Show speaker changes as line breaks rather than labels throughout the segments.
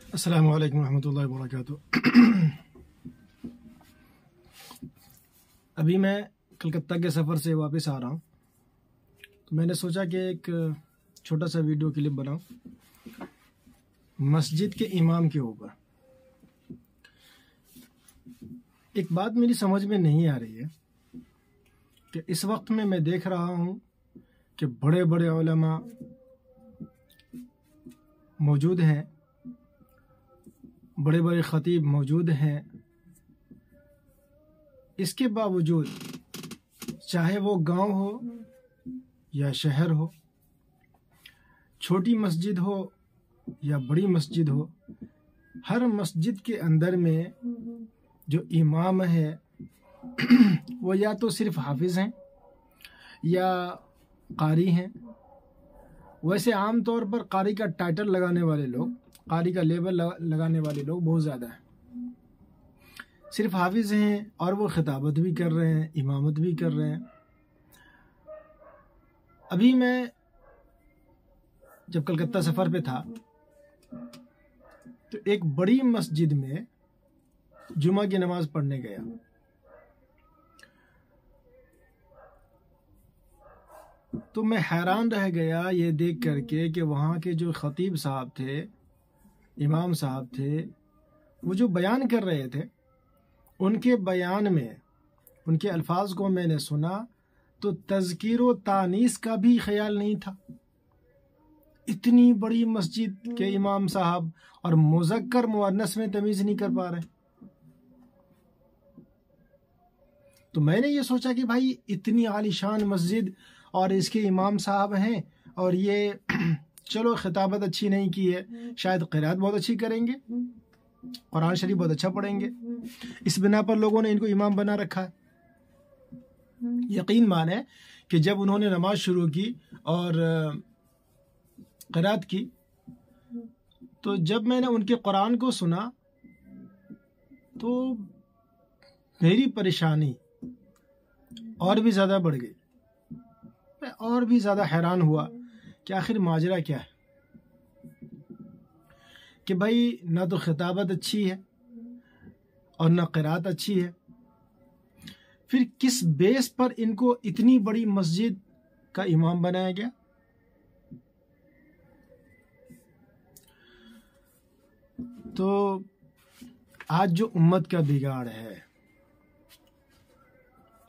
अस्सलामु अलैकुम रहमतुल्लाहि व बरकातुहू। अभी मैं कलकत्ता के सफ़र से वापस आ रहा हूँ, तो मैंने सोचा कि एक छोटा सा वीडियो क्लिप बनाऊँ मस्जिद के इमाम के ऊपर। एक बात मेरी समझ में नहीं आ रही है कि इस वक्त में मैं देख रहा हूँ कि बड़े बड़े उलमा मौजूद हैं, बड़े बड़े ख़तीब मौजूद हैं। इसके बावजूद चाहे वो गांव हो या शहर हो, छोटी मस्जिद हो या बड़ी मस्जिद हो, हर मस्जिद के अंदर में जो इमाम है वो या तो सिर्फ हाफिज़ हैं या कारी हैं। वैसे आम तौर पर कारी का टाइटल लगाने वाले लोग, कारी का लेबल लगाने वाले लोग बहुत ज़्यादा हैं। सिर्फ हाफिज़ हैं और वो खिताबत भी कर रहे हैं, इमामत भी कर रहे हैं। अभी मैं जब कलकत्ता सफ़र पे था तो एक बड़ी मस्जिद में जुमा की नमाज़ पढ़ने गया। तो मैं हैरान रह गया ये देख करके कि वहाँ के जो ख़तीब साहब थे, इमाम साहब थे, वो जो बयान कर रहे थे, उनके बयान में उनके अल्फाज को मैंने सुना तो तज़कीर व तानीस का भी ख्याल नहीं था। इतनी बड़ी मस्जिद के इमाम साहब और मुज़क्कर मुअन्नस में तमीज़ नहीं कर पा रहे। तो मैंने ये सोचा कि भाई इतनी आलीशान मस्जिद और इसके इमाम साहब हैं और ये चलो खिताबत अच्छी नहीं की है, शायद क़िरात बहुत अच्छी करेंगे, कुरान शरीफ बहुत अच्छा पढ़ेंगे, इस बिना पर लोगों ने इनको इमाम बना रखा है। यकीन माने कि जब उन्होंने नमाज शुरू की और क़िरात की, तो जब मैंने उनके कुरान को सुना तो मेरी परेशानी और भी ज़्यादा बढ़ गई। मैं और भी ज़्यादा हैरान हुआ कि आखिर माजरा क्या है कि भाई ना तो खिताबत अच्छी है और ना क़िरात अच्छी है, फिर किस बेस पर इनको इतनी बड़ी मस्जिद का इमाम बनाया गया। तो आज जो उम्मत का बिगाड़ है,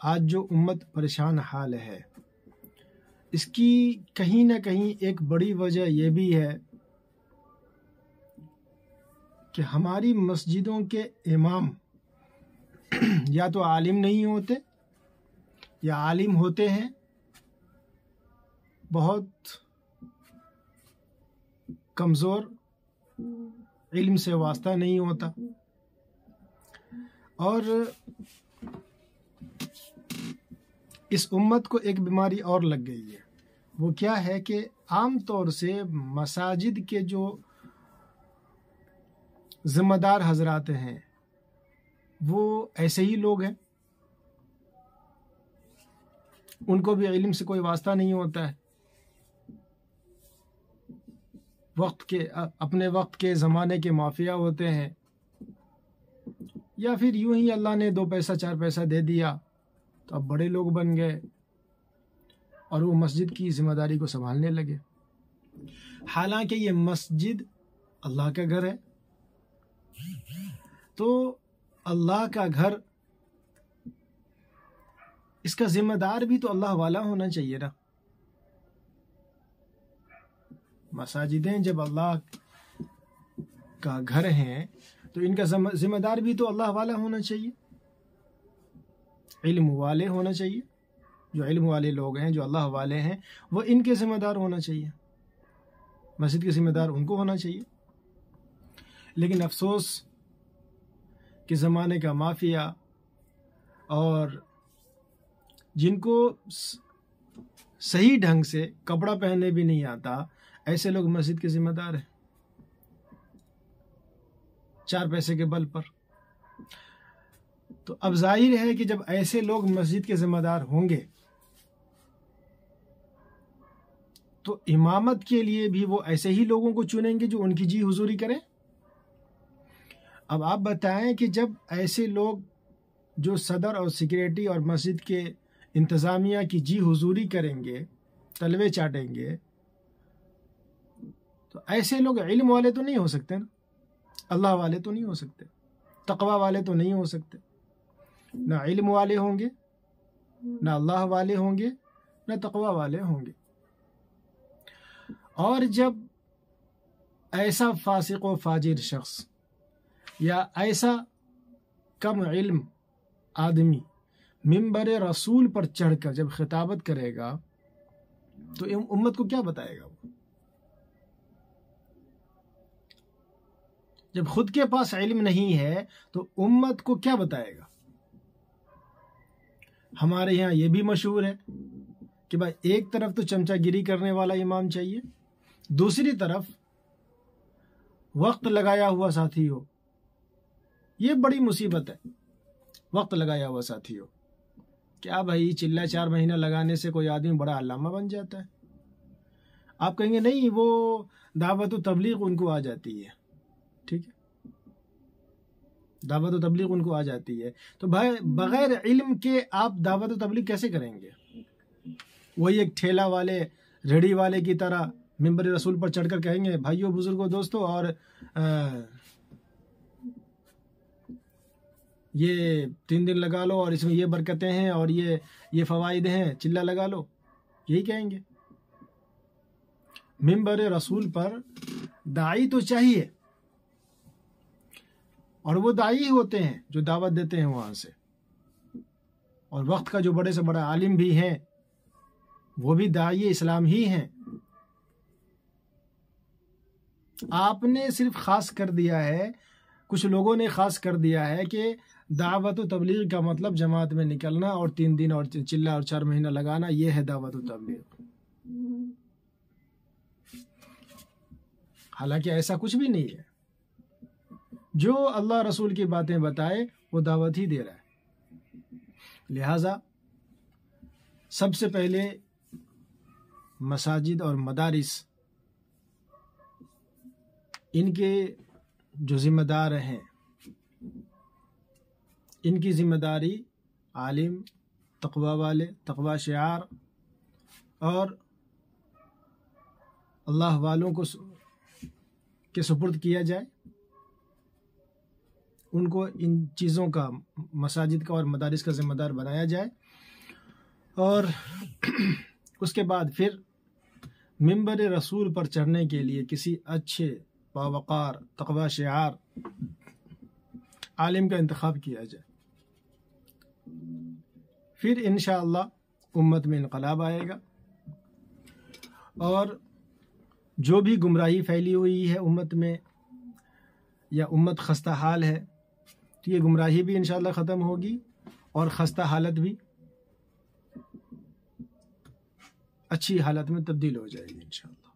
आज जो उम्मत परेशान हाल है, इसकी कहीं ना कहीं एक बड़ी वजह यह भी है कि हमारी मस्जिदों के इमाम या तो आलिम नहीं होते या आलिम होते हैं, बहुत कमज़ोर, इल्म से वास्ता नहीं होता। और इस उम्मत को एक बीमारी और लग गई है। वो क्या है कि आम तौर से मसाजिद के जो ज़िम्मेदार हजरात हैं वो ऐसे ही लोग हैं, उनको भी इल्म से कोई वास्ता नहीं होता है। अपने वक्त के ज़माने के माफिया होते हैं, या फिर यूं ही अल्लाह ने 2 पैसा 4 पैसा दे दिया तो अब बड़े लोग बन गए और वो मस्जिद की ज़िम्मेदारी को संभालने लगे। हालांकि ये मस्जिद अल्लाह का घर है, तो अल्लाह का घर, इसका ज़िम्मेदार भी तो अल्लाह वाला होना चाहिए ना। मसाजिदें जब अल्लाह का घर हैं तो इनका ज़िम्मेदार भी तो अल्लाह वाला होना चाहिए, इल्म वाले होना चाहिए। जो इल्म वाले लोग हैं, जो अल्लाह वाले हैं, वो इनके ज़िम्मेदार होना चाहिए, मस्जिद के ज़िम्मेदार उनको होना चाहिए। लेकिन अफसोस कि ज़माने का माफिया और जिनको सही ढंग से कपड़ा पहनने भी नहीं आता, ऐसे लोग मस्जिद के ज़िम्मेदार हैं 4 पैसे के बल पर। तो अब जाहिर है कि जब ऐसे लोग मस्जिद के ज़िम्मेदार होंगे तो इमामत के लिए भी वो ऐसे ही लोगों को चुनेंगे जो उनकी जी हुजूरी करें। अब आप बताएं कि जब ऐसे लोग जो सदर और सिक्योरिटी और मस्जिद के इंतज़ामिया की जी हुजूरी करेंगे, तलवे चाटेंगे, तो ऐसे लोग इल्म वाले तो नहीं हो सकते ना, अल्लाह वाले तो नहीं हो सकते, तकवा वाले तो नहीं हो सकते। ना इल्म वाले होंगे, ना अल्लाह वाले होंगे, ना तकवा वाले होंगे। और जब ऐसा फासिक व फाजिर शख्स या ऐसा कम इल्म आदमी मिंबर रसूल पर चढ़कर जब खिताबत करेगा तो उम्मत को क्या बताएगा वो? जब खुद के पास इल्म नहीं है तो उम्मत को क्या बताएगा? हमारे यहाँ ये भी मशहूर है कि भाई एक तरफ तो चमचागिरी करने वाला इमाम चाहिए, दूसरी तरफ वक्त लगाया हुआ साथी हो। ये बड़ी मुसीबत है, वक्त लगाया हुआ साथी हो। क्या भाई चिल्ला 4 महीना लगाने से कोई आदमी बड़ा अल्लामा बन जाता है? आप कहेंगे नहीं, वो दावत व तबलीग उनको आ जाती है। ठीक है, दावत व तबलीग उनको आ जाती है, तो भाई बगैर इल्म के आप दावत व तबलीग कैसे करेंगे? वही एक ठेला वाले, रेडी वाले की तरह मिंबर रसूल पर चढ़कर कहेंगे, भाइयों बुजुर्गों दोस्तों, और ये 3 दिन लगा लो और इसमें ये बरकतें हैं और ये फवाइद हैं, चिल्ला लगा लो, यही कहेंगे। मिंबर रसूल पर दाई तो चाहिए, और वो दाई ही होते हैं जो दावत देते हैं वहां से, और वक्त का जो बड़े से बड़ा आलिम भी है वो भी दाई इस्लाम ही हैं। आपने सिर्फ खास कर दिया है, कुछ लोगों ने खास कर दिया है कि दावत व तबलीग का मतलब जमात में निकलना और 3 दिन और चिल्ला और 4 महीना लगाना, ये है दावत व तबलीग। हालांकि ऐसा कुछ भी नहीं है। जो अल्लाह रसूल की बातें बताए वो दावत ही दे रहा है। लिहाजा सबसे पहले मसाजिद और मदारिस, इनके जो जिम्मेदार हैं, इनकी जिम्मेदारी आलिम, तकवा वाले, तकवा शिआर और अल्लाह वालों को के सुपुर्द किया जाए। उनको इन चीज़ों का, मसाजिद का और मदारिस का जिम्मेदार बनाया जाए, और उसके बाद फिर मिंबर रसूल पर चढ़ने के लिए किसी अच्छे बावकार तकवा शिआर आलिम का इंतखाब किया जाए। फिर इंशाअल्लाह उम्मत में इनकलाब आएगा, और जो भी गुमराही फैली हुई है उम्मत में, या उम्मत खस्ता हाल है, तो ये गुमराही भी इंशाअल्लाह ख़त्म होगी और खस्ता हालत भी अच्छी हालत में तब्दील हो जाएगी इंशाअल्लाह।